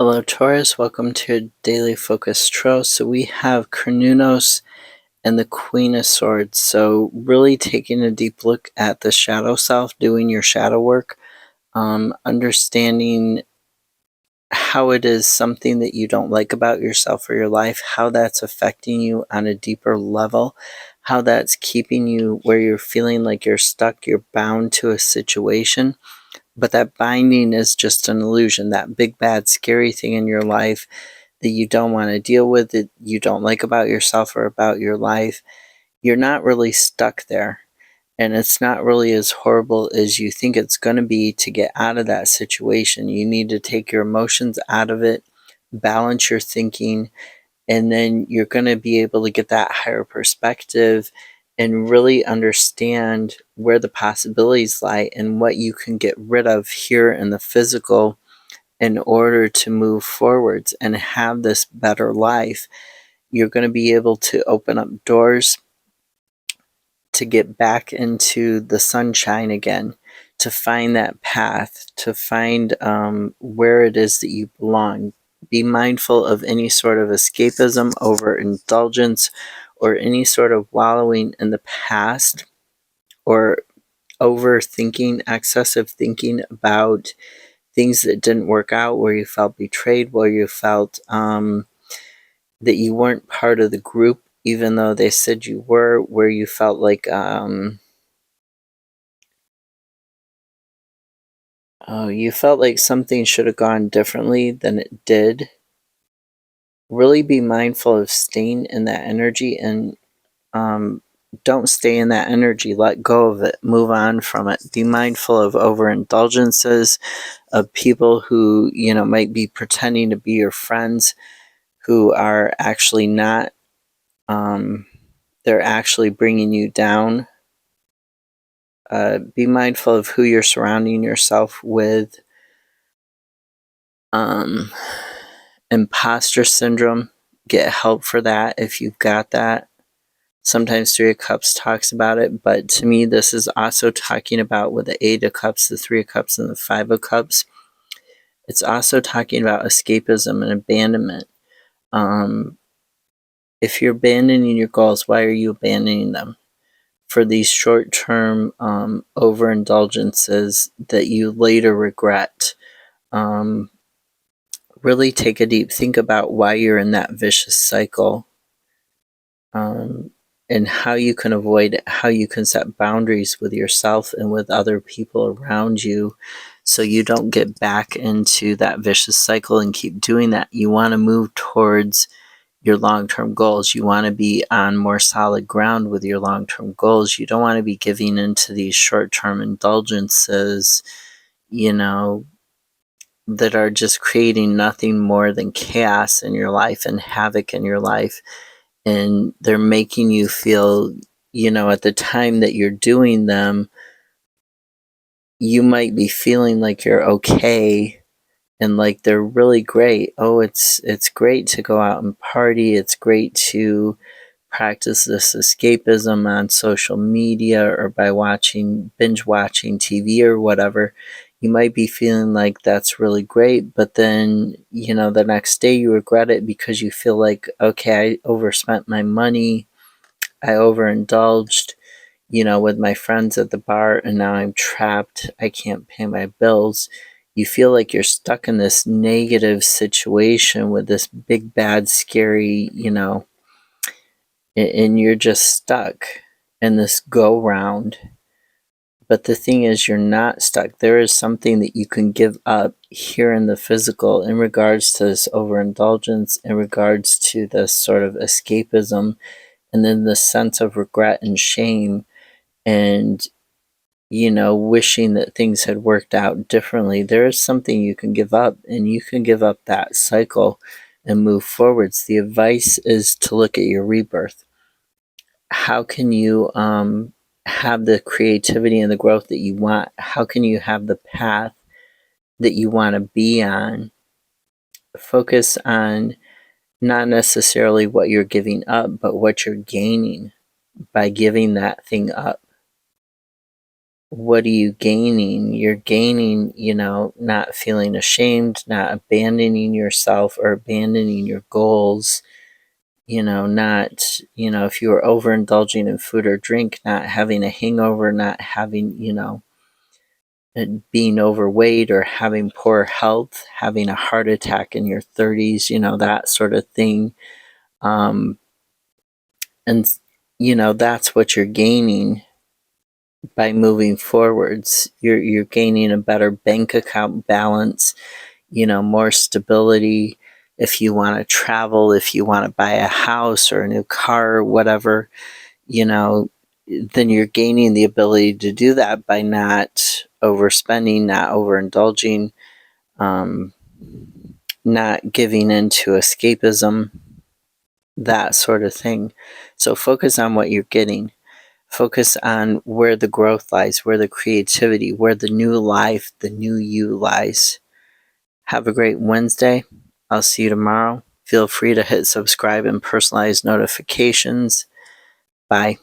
Hello, Taurus. Welcome to Daily Focus Tarot. So we have Carnunos and the Queen of Swords. So really taking a deep look at the shadow self, doing your shadow work, understanding how it is something that you don't like about yourself or your life, how that's affecting you on a deeper level, how that's keeping you where you're feeling like you're stuck, you're bound to a situation. But that binding is just an illusion, that big, bad, scary thing in your life that you don't want to deal with, that you don't like about yourself or about your life. You're not really stuck there. And it's not really as horrible as you think it's going to be to get out of that situation. You need to take your emotions out of it, balance your thinking, and then you're going to be able to get that higher perspective and really understand where the possibilities lie and what you can get rid of here in the physical in order to move forwards and have this better life. You're going to be able to open up doors to get back into the sunshine again, to find that path, to find where it is that you belong. Be mindful of any sort of escapism, overindulgence, or any sort of wallowing in the past, or overthinking, excessive thinking about things that didn't work out, where you felt betrayed, where you felt that you weren't part of the group, even though they said you were, where you felt like you felt like something should have gone differently than it did. Really be mindful of staying in that energy and don't stay in that energy. Let go of it. Move on from it. Be mindful of overindulgences, of people who, might be pretending to be your friends who are actually not. They're actually bringing you down. Be mindful of who you're surrounding yourself with. Imposter syndrome, get help for that if you've got that. Sometimes Three of Cups talks about it, but to me this is also talking about with the Eight of Cups, the Three of Cups, and the Five of Cups. It's also talking about escapism and abandonment. If you're abandoning your goals, why are you abandoning them? For these short-term overindulgences that you later regret. Really take a deep think about why you're in that vicious cycle, and how you can avoid it, how you can set boundaries with yourself and with other people around you so you don't get back into that vicious cycle and keep doing that. You want to move towards your long-term goals. You want to be on more solid ground with your long-term goals. You don't want to be giving into these short-term indulgences, that are just creating nothing more than chaos in your life and havoc in your life. And they're making you feel, at the time that you're doing them, you might be feeling like you're okay and like they're really great. Oh, it's great to go out and party. It's great to practice this escapism on social media or by binge watching TV or whatever. You might be feeling like that's really great, but then, the next day you regret it because you feel like, okay, I overspent my money, I overindulged, with my friends at the bar, and now I'm trapped. I can't pay my bills. You feel like you're stuck in this negative situation with this big, bad, scary, and you're just stuck in this go round. But the thing is, you're not stuck. There is something that you can give up here in the physical in regards to this overindulgence, in regards to this sort of escapism, and then the sense of regret and shame and, wishing that things had worked out differently. There is something you can give up, and you can give up that cycle and move forwards. The advice is to look at your rebirth. How can you have the creativity and the growth that you want? How can you have the path that you want to be on? Focus on not necessarily what you're giving up, but what you're gaining by giving that thing up. what are you gaining? You're gaining, not feeling ashamed, not abandoning yourself or abandoning your goals, not, if you were overindulging in food or drink, not having a hangover, not having, being overweight or having poor health, having a heart attack in your 30s, that sort of thing. And, that's what you're gaining by moving forwards. You're gaining a better bank account balance, more stability. If you want to travel, if you want to buy a house or a new car or whatever, then you're gaining the ability to do that by not overspending, not overindulging, not giving into escapism, that sort of thing. So focus on what you're getting. Focus on where the growth lies, where the creativity, where the new life, the new you lies. Have a great Wednesday. I'll see you tomorrow. Feel free to hit subscribe and personalize notifications. Bye.